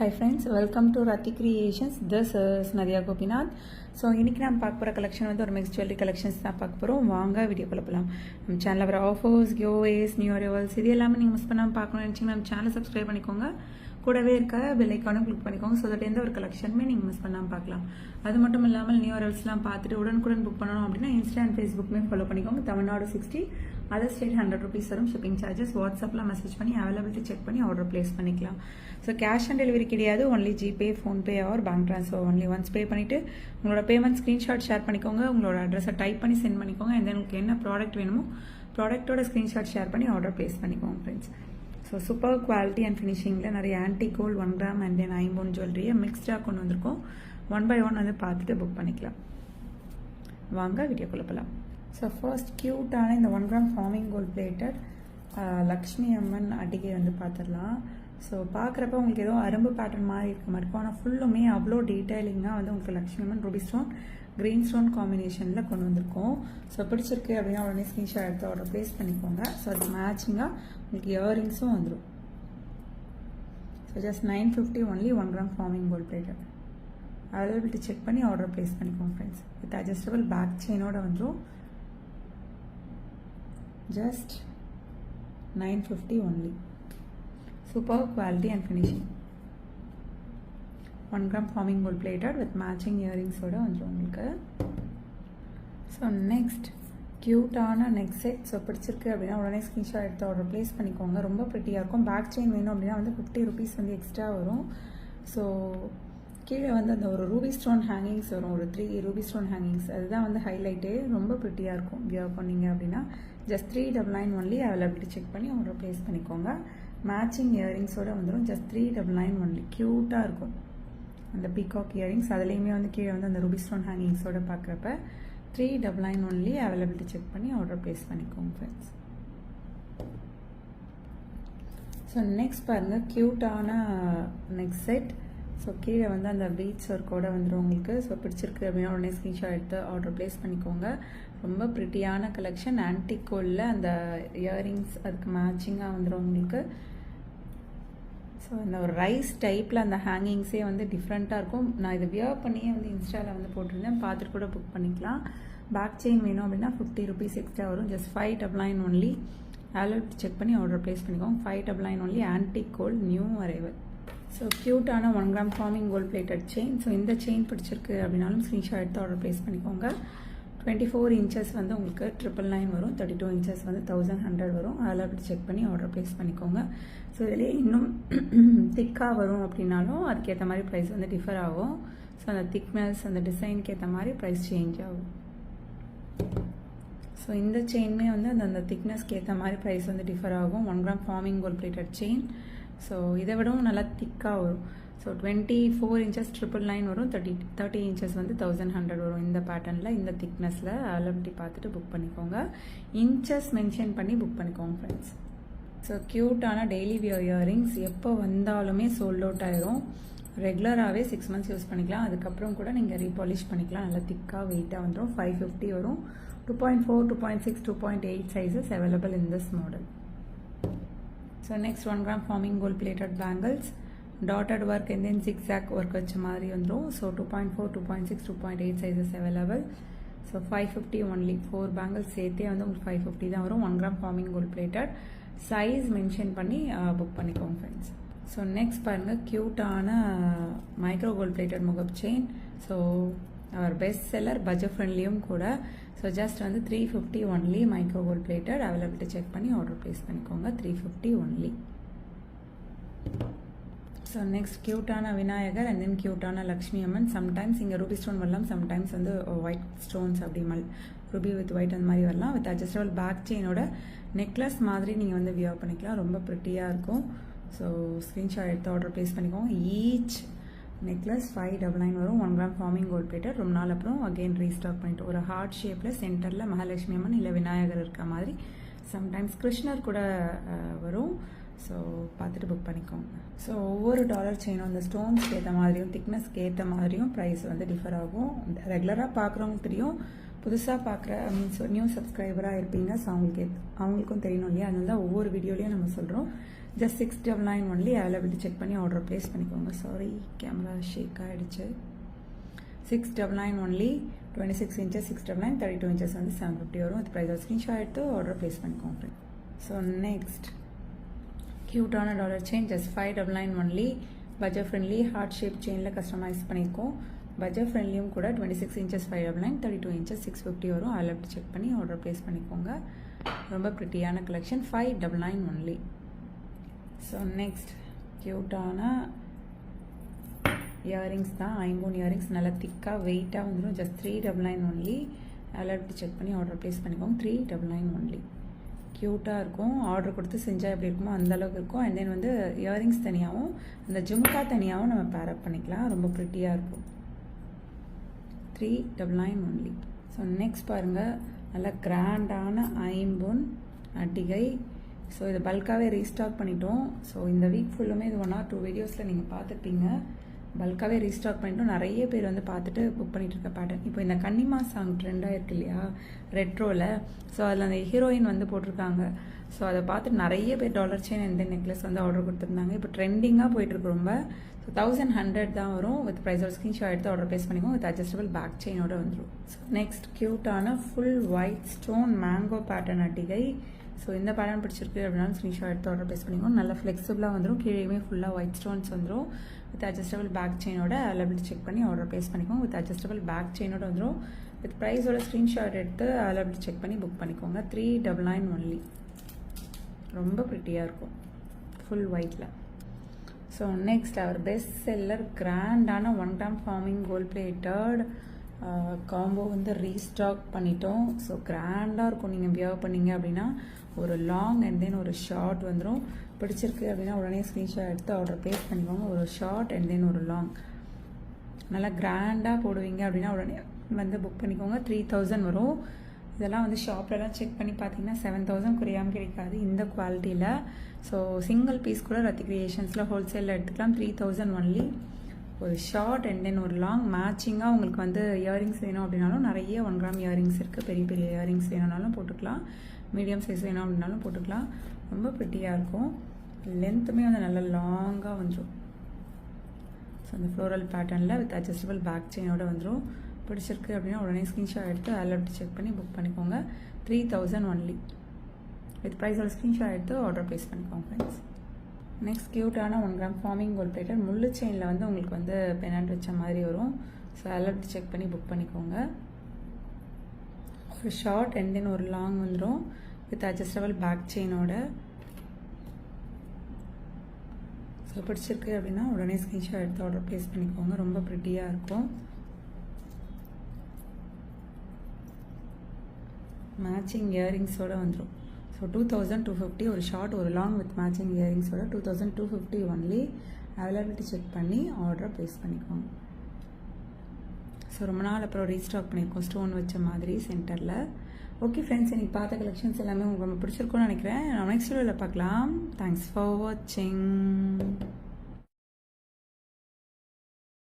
Hi friends, welcome to Rati Creations. This is Nadia Gopinath. So இன்றைக்கி நம்ம பார்க்க போகிற கலெக்ஷன் வந்து ஒரு மிக்ஸ் ஜுவல்லரி கலெக்ஷன்ஸ் தான் பார்க்க போகிறோம். வாங்க வீடியோக்குள்ள போகலாம். நம்ம சேனலில் வர ஆஃபர்ஸ், கிவ்அவேஸ், நியூ அரைவல்ஸ் இது எல்லாமே நீங்கள் மிஸ் பண்ணாமல் பார்க்கணும்னு நினச்சிங்கன்னா நம்ம சேனலை சப்ஸ்கிரைப் பண்ணிக்கோங்க. கூடவே இருக்க பெல் ஐக்கானும் கிளிக் பண்ணிக்கோங்க. ஸோ தட் எந்த ஒரு கலெக்ஷனுமே நீங்கள் மிஸ் பண்ணாமல் பார்க்கலாம். அது மட்டும் இல்லாமல் நியூ அரைவல்ஸ்லாம் பார்த்துட்டு உடனுக்குடன் புக் பண்ணணும் அப்படின்னா இன்ஸ்டா அண்ட் ஃபேஸ்புக்குமே ஃபாலோ பண்ணிக்கோங்க. தமிழ்நாடு 60, அதர் ஸ்டேட் 100 rupees வரும் ஷிப்பிங் சார்ஜஸ். வாட்ஸ்அப்பில் மெசேஜ் பண்ணி அவைலபிலிட்டி செக் பண்ணி ஆர்டர் பிளேஸ் பண்ணிக்கலாம். ஸோ கேஷ் ஆன் டெலிவரி கிடையாது, only GPay, PhonePe R bank transfer. Only once pay பண்ணிவிட்டு உங்களோட பேமெண்ட் ஸ்க்ரீன்ஷாட் ஷேர் பண்ணிக்கோங்க. உங்களோட அட்ரஸை டைப் பண்ணி சென்ட் பண்ணிக்கோங்க. அண்ட் தென் உங்களுக்கு என்ன ப்ராடக்ட் வேணுமோ ப்ராடக்ட்டோட ஸ்க்ரீன்ஷாட் ஷேர் பண்ணி ஆர்டர் பிளேஸ் பண்ணிக்கோங்க friends. So super quality and ஃபினிஷிங்கில் நிறைய antique gold 1 gram and then ஐம்பொன் ஜுவல்லரியை மிக்ஸ்டாக கொண்டு வந்திருக்கோம். 1 by 1 வந்து பார்த்துட்டு புக் பண்ணிக்கலாம். வாங்க வீடியோக்குள்ள போகலாம். ஸோ ஃபர்ஸ்ட் க்யூட்டான இந்த 1 gram forming gold plated Lakshmi Amman அடிகை வந்து பார்த்துடலாம். ஸோ பார்க்குறப்ப உங்களுக்கு ஏதோ அரும்பு பேட்டர்ன் மாதிரி இருக்க மாதிரி இருக்கும். ஆனால் ஃபுல்லுமே அவ்வளோ டீட்டெயிலிங்காக வந்து உங்களுக்கு லக்ஷ்மி அம்மன் ரூபி ஸ்டோன், க்ரீன் ஸ்டோன் காம்பினேஷனில் கொண்டு வந்திருக்கோம். ஸோ பிடிச்சிருக்கு அப்படின்னா உடனே ஸ்க்ரீன்ஷாட் எடுத்து ஆர்டர் ப்ளேஸ் பண்ணிக்கோங்க. ஸோ அதுக்கு மேட்சிங்காக உங்களுக்கு இயரிங்ஸும் வந்துடும். So just 950 only 1 gram forming gold plated. Availability check பண்ணி ஆர்டர் ப்ளேஸ் பண்ணிக்கோங்க ஃப்ரெண்ட்ஸ். வித் அட்ஜஸ்டபிள் பேக் செயினோட வந்துடும். Just 950 only. Super quality and finishing. 1 gram forming gold plated with matching இயரிங்ஸோட வந்துடும் உங்களுக்கு. ஸோ நெக்ஸ்ட் க்யூட்டான நெக் செட். ஸோ பிடிச்சிருக்கு அப்படின்னா உடனே ஸ்க்ரீன்ஷாட் எடுத்து ஆர்டர் ப்ளேஸ் பண்ணிக்கோங்க. ரொம்ப ப்ரிட்டியாக இருக்கும். பேக் செயின் வேணும் அப்படின்னா வந்து 50 rupees வந்து எக்ஸ்ட்ரா வரும். ஸோ கீழே வந்து அந்த ஒரு ரூபி ஸ்டோன் ஹேங்கிங்ஸ் வரும், ஒரு 3 ரூபி ஸ்டோன் ஹேங்கிங்ஸ். அதுதான் வந்து ஹைலைட்டே. ரொம்ப ப்ரிட்டியாக இருக்கும் வியர் பண்ணிங்க அப்படின்னா. Just 399 only. அவைலபிலிட்டி செக் பண்ணி ஆர்டர் ப்ளேஸ் பண்ணிக்கோங்க. மேட்சிங் இயரிங்ஸோடு வந்துடும். Just 399 only. க்யூட்டாக இருக்கும் அந்த பீகாக் இயரிங்ஸ். அதுலேயுமே வந்து கீழே வந்து அந்த ரூபி ஸ்டோன் ஹேங்கிங்ஸோடு பார்க்குறப்ப 399 ஒன்லி. அவைலபிலிட்டி செக் பண்ணி ஆர்டர் ப்ளேஸ் பண்ணிக்கோங்க ஃப்ரெண்ட்ஸ். ஸோ நெக்ஸ்ட் பாருங்கள் க்யூட்டான நெக் செட். ஸோ கீழே வந்து அந்த பீட்ஸ் ஒர்க்கோட வந்துடும் உங்களுக்கு. ஸோ பிடிச்சிருக்கு அப்படின்னா உடனே ஸ்க்ரீன்ஷாட் எடுத்து ஆர்டர் ப்ளேஸ் பண்ணிக்கோங்க. ரொம்ப ப்ரிட்டியான கலெக்ஷன். ஆன்டிக் கோல்டில் அந்த இயரிங்ஸ் அதுக்கு மேட்சிங்காக வந்துடும் உங்களுக்கு. ஸோ இந்த ஒரு ரைஸ் டைப்பில் அந்த ஹேங்கிங்ஸே வந்து டிஃப்ரெண்ட்டாக இருக்கும். நான் இதை வியர் பண்ணியே வந்து இன்ஸ்டாவில் வந்து போட்டிருந்தேன். பார்த்துட்டு கூட புக் பண்ணிக்கலாம். பேக் செயின் வேணும் அப்படின்னா 50 rupees எக்ஸ்ட்ரா வரும். Just 599 only. அவைலபிலிட்டி செக் பண்ணி ஆர்டர் ப்ளேஸ் பண்ணிக்கோங்க. 599 only. Antique gold new arrival. So க்யூட்டான 1 gram forming gold plated chain. So இந்த செயின் பிடிச்சிருக்கு அப்படின்னாலும் ஸ்க்ரீன்ஷாட் எடுத்து ஆர்டர் ப்ளேஸ் பண்ணிக்கோங்க. 24 inches வந்து உங்களுக்கு 999 வரும். 32 inches வந்து 1100 வரும். அவைலபிலிட்டி செக் பண்ணி ஆர்டர் ப்ளேஸ் பண்ணிக்கோங்க. ஸோ இதிலே இன்னும் திக்காக வரும் அப்படின்னாலும் அதுக்கேற்ற மாதிரி ப்ரைஸ் வந்து டிஃபர் ஆகும். ஸோ அந்த திக்னஸ் அந்த டிசைனுக்கு ஏற்ற மாதிரி ப்ரைஸ் சேஞ்ச் ஆகும். ஸோ இந்த செயினுமே வந்து அந்த திக்னஸ்க்கு ஏற்ற மாதிரி ப்ரைஸ் வந்து டிஃபர் ஆகும். 1 gram forming gold plated chain. So இதை விடவும் நல்லா திக்காக வரும். ஸோ 24 inches 999 வரும். 30 inches வந்து 1100 வரும். இந்த பேட்டர்னில் இந்த திக்னஸில் அவைலபிலிட்டி பார்த்துட்டு புக் பண்ணிக்கோங்க. இன்ச்சஸ் மென்ஷன் பண்ணி புக் பண்ணிக்கோங்க ஃப்ரெண்ட்ஸ். ஸோ க்யூட்டான டெய்லி வியர் இயரிங்ஸ். எப்போ வந்தாலுமே சோல்ட் அவுட் ஆயிரும். ரெகுலராகவே 6 months யூஸ் பண்ணிக்கலாம். அதுக்கப்புறம் கூட நீங்கள் ரீபாலிஷ் பண்ணிக்கலாம். நல்லா திக்காக வெயிட்டாக வந்துடும். 550 வரும். 2.4, 2.6, 2.8 sizes available in this model. So next 1 gram forming gold plated bangles. Dotted work and then zigzag work வச்ச மாதிரி வந்துடும். So 2.4, 2.6, 2.8 sizes available. So 550 only. 4 bangles சேர்த்தே வந்து உங்களுக்கு 550 தான் வரும். 1 gram forming gold plated. Size mention பண்ணி புக் பண்ணிக்கோங்க ஃப்ரெண்ட்ஸ். ஸோ நெக்ஸ்ட் பாருங்கள் க்யூட்டான மைக்ரோ கோல்ட் பிளேட்டட் முகப் chain. So our best seller, budget ஃப்ரெண்ட்லியும் கூட. ஸோ ஜஸ்ட் வந்து 350 only. Micro gold plated. Availability check பண்ணி ஆர்டர் ப்ளேஸ் பண்ணிக்கோங்க. 350 ஒன்லி. ஸோ நெக்ஸ்ட் க்யூட்டான விநாயகர் அண்ட் தென் க்யூட்டான லக்ஷ்மி அம்மன். சம்டைம்ஸ் இங்கே ரூபி ஸ்டோன் வரலாம், சம்டைம்ஸ் வந்து ஒயிட் ஸ்டோன்ஸ் அப்படி ரூபி வித் ஒயிட் அந்த மாதிரி வரலாம். வித் அட்ஜஸ்டபிள் பேக் செயினோட நெக்லஸ் மாதிரி நீங்கள் வந்து வியர் பண்ணிக்கலாம். ரொம்ப ப்ரிட்டியாக இருக்கும். ஸோ ஸ்க்ரீன்ஷாட் எடுத்து ஆர்டர் ப்ளேஸ் பண்ணிக்கோங்க. ஈச் நெக்லஸ் 599 வரும். 1 gram ஃபார்மிங் கோல்ட் பிளேட்டட். ரொம்ப நாள் அப்புறம் அகெயின் ரீஸ்டாக் பண்ணிட்டு ஒரு ஹார்ட் ஷேப்பில் சென்டரில் மகாலட்சுமி அம்மன் இல்லை விநாயகர் இருக்க மாதிரி. சம்டைம்ஸ் கிருஷ்ணர் கூட வரும். ஸோ பார்த்துட்டு புக் பண்ணிக்கோங்க. ஸோ ஒவ்வொரு டாலர் செயினும் அந்த ஸ்டோன்ஸ்க்கு ஏற்ற மாதிரியும் திக்னஸ்க்கு ஏற்ற மாதிரியும் ப்ரைஸ் வந்து டிஃபர் ஆகும். ரெகுலராக பார்க்குறவங்களுக்கு தெரியும். புதுசாக பார்க்குற நியூ சப்ஸ்கிரைபராக இருப்பீங்க. ஸோ அவங்களுக்கும் தெரியணும் இல்லையா? அதனால தான் ஒவ்வொரு வீடியோலையும் நம்ம சொல்கிறோம். Just 699 only. அவைலபிலிட்டி செக் பண்ணி ஆர்டர் ப்ளேஸ் பண்ணிக்கோங்க. சாரி, கேமரா ஷேக் ஆகிடுச்சு. 699 ஒன்லி. 26 inches 699, 32 inches வந்து 750 வரும். அது ப்ரைஸ் ஸ்க்ரீன்ஷாட் எடுத்து ஆர்டர் ப்ளேஸ் பண்ணிக்கோங்க. ஸோ நெக்ஸ்ட் க்யூட்டான dollar chain just 599 only. Budget friendly heart shape செயினில் கஸ்டமைஸ் பண்ணியிருக்கோம். பட்ஜெட் ஃப்ரெண்ட்லியும் கூட 26 inches 599, 32 inches 650 வரும். அவைலபிலிட்டி செக் பண்ணி ஆர்டர் ப்ளேஸ் பண்ணிக்கோங்க. ரொம்ப ப்ரிட்டியான கலெக்ஷன். 599 ஒன்லி. ஸோ நெக்ஸ்ட் க்யூட்டான இயரிங்ஸ் தான். ஐம்பூன் இயரிங்ஸ் நல்லா திக்காக வெயிட்டாக வந்துடும். Just 399 only. அவைலபிலிட்டி செக் பண்ணி ஆர்டர் ப்ளேஸ் பண்ணிக்கோங்க. 399 ஒன்லி. க்யூட்டாக இருக்கும். ஆர்டர் கொடுத்து செஞ்சால் எப்படி இருக்குமோ அந்தளவுக்கு இருக்கும். அண்ட் தென் வந்து இயரிங்ஸ் தனியாகவும் அந்த ஜும்கா தனியாகவும் நம்ம பேரப் பண்ணிக்கலாம். ரொம்ப ப்ரிட்டியாக இருக்கும். 399 ஒன்லி. ஸோ நெக்ஸ்ட் பாருங்கள், நல்லா கிராண்டான ஐம்பொன் அட்டிகை. ஸோ இதை பல்காகவே ரீஸ்டாக் பண்ணிட்டோம். ஸோ இந்த வீக் ஃபுல்லுமே இது 1 or 2 வீடியோஸில் நீங்கள் பார்த்துருப்பீங்க. பல்காகவே ரீஸ்டாக் பண்ணிட்டோம். நிறைய பேர் வந்து பார்த்துட்டு புக் பண்ணிட்டு இருக்க பேட்டர்ன். இப்போ இந்த கன்னிமா சாங் ட்ரெண்டாக இருக்கு இல்லையா ரெட்ரோவில். ஸோ அதில் அந்த ஹீரோயின் வந்து போட்டிருக்காங்க. ஸோ அதை பார்த்துட்டு நிறைய பேர் dollar chain and then necklace வந்து ஆர்டர் கொடுத்துருந்தாங்க. இப்போ ட்ரெண்டிங்காக போயிட்டுருக்கு ரொம்ப. ஸோ 1100 தான் வரும். வித் ப்ரைஸோட ஸ்க்ரீன்ஷாட் எடுத்து ஆர்டர் ப்ளேஸ் பண்ணிக்கோங்க. வித் அட்ஜஸ்டபிள் பேக் செயினோட வந்துடும். ஸோ நெக்ஸ்ட் க்யூட்டான full white stone mango pattern அட்டிகை. ஸோ இந்த பேட்டர்ன் பிடிச்சிருக்கு அப்படின்னா ஸ்க்ரீன்ஷாட் எடுத்து ஆர்டர் ப்ளேஸ் பண்ணிக்கோங்க. நல்லா ஃப்ளெக்சிபிளாக வந்துடும். கீழேயுமே ஃபுல்லாக ஒயிட் ஸ்டோன்ஸ் வந்துடும். வித் அட்ஜஸ்டபிள் பேக் செயினோட அவைலபிலிட்டி செக் பண்ணி ஆர்டர் ப்ளேஸ் பண்ணிக்கோங்க. வித் அட்ஜஸ்டபிள் பேக் செயினோட வந்துடும். வித் ப்ரைஸோட ஸ்க்ரீன்ஷாட் எடுத்து அவைலபிலிட்டி செக் பண்ணி புக் பண்ணிக்கோங்க. 399 ஒன்லி. ரொம்ப ப்ரிட்டியாக இருக்கும் ஃபுல் ஒயிட்டில். So next our best seller கிராண்டான 1 gram forming gold plated combo வந்து ரீஸ்டாக் பண்ணிட்டோம். ஸோ கிராண்டாக இருக்கும். நீங்கள் வியர் பண்ணிங்க அப்படின்னா ஒரு லாங் அண்ட் தென் ஒரு ஷார்ட் வந்துடும். பிடிச்சிருக்கு அப்படின்னா உடனே ஸ்க்ரீன்ஷாட் எடுத்து ஆர்டர் ப்ளேஸ் பண்ணிக்கோங்க. ஒரு ஷார்ட் அண்ட் தென் ஒரு லாங் நல்லா கிராண்டாக போடுவீங்க அப்படின்னா உடனே வந்து புக் பண்ணிக்கோங்க. 3000 வரும். இதெல்லாம் வந்து ஷாப்லலாம் செக் பண்ணி பார்த்தீங்கன்னா 7000 குறையாமல் கிடைக்காது இந்த குவாலிட்டியில். ஸோ சிங்கிள் பீஸ் கூட ரத்தி கிரியேஷன்ஸில் ஹோல்சேலில் எடுத்துக்கலாம். 3000 ஒன்லி. ஒரு ஷார்ட் அண்ட் தென் ஒரு லாங் மேட்சிங்காக உங்களுக்கு வந்து இயரிங்ஸ் வேணும் அப்படின்னாலும் நிறைய 1 gram இயரிங்ஸ் இருக்குது. பெரிய பெரிய இயரிங்ஸ் வேணும்னாலும் போட்டுக்கலாம். மீடியம் சைஸ் வேணும் அப்படின்னாலும் போட்டுக்கலாம். ரொம்ப ப்ரிட்டியாக இருக்கும். லென்த்துமே வந்து நல்லா லாங்காக வந்துடும். ஸோ அந்த ஃப்ளோரல் பேட்டர்னில் வித் அட்ஜஸ்டபிள் பேக் செயினோட வந்துடும். பிடிச்சிருக்கு அப்படின்னா உடனே ஸ்க்ரீன்ஷாட் எடுத்து அவைலபிலிட்டி செக் பண்ணி புக் பண்ணிக்கோங்க. 3000 ஒன்லி. வித் ப்ரைஸோட ஸ்க்ரீன்ஷாட் எடுத்து ஆர்டர் ப்ளேஸ் பண்ணிக்கோங்க ஃப்ரெண்ட்ஸ். நெக்ஸ்ட் க்யூட்டான 1 gram ஃபார்மிங் கோல்ட் பிளேட்டட் முள்ளு செயினில் வந்து உங்களுக்கு வந்து பெனாண்ட் வச்ச மாதிரி வரும். ஸோ அவைலபிலிட்டி செக் பண்ணி புக் பண்ணிக்கோங்க. ஒரு ஷார்ட் அண்ட் தென் ஒரு லாங் வந்துடும். வித் அட்ஜஸ்டபிள் பேக் செயினோட. ஸோ பிடிச்சிருக்கு அப்படின்னா உடனே ஸ்க்ரீன்ஷாட் எடுத்து ஆர்டர் ப்ளேஸ் பண்ணிக்கோங்க. ரொம்ப ப்ரிட்டியாக இருக்கும். மேட்சிங் இயரிங்ஸோடு வந்துடும். ஸோ 2250 ஒரு ஷார்ட் ஒரு லாங் வித் மேட்சிங் இயரிங்ஸோட 2250 ஒன்லி. அவைலபிலிட்டி செக் பண்ணி ஆர்டர் ப்ளேஸ் பண்ணிக்கோங்க. ஸோ ரொம்ப நாள் அப்புறம் ரீஸ்டாக் பண்ணியிருக்கோம் ஸ்டோன் வச்ச மாதிரி சென்டரில். ஓகே ஃப்ரெண்ட்ஸ், எனக்கு பார்த்த கலெக்ஷன்ஸ் எல்லாமே உங்களுக்கு ரொம்ப பிடிச்சிருக்கும்னு நினைக்கிறேன். நெக்ஸ்ட் வீடியோவில் பார்க்கலாம். தேங்க்ஸ் ஃபார் வாட்சிங்.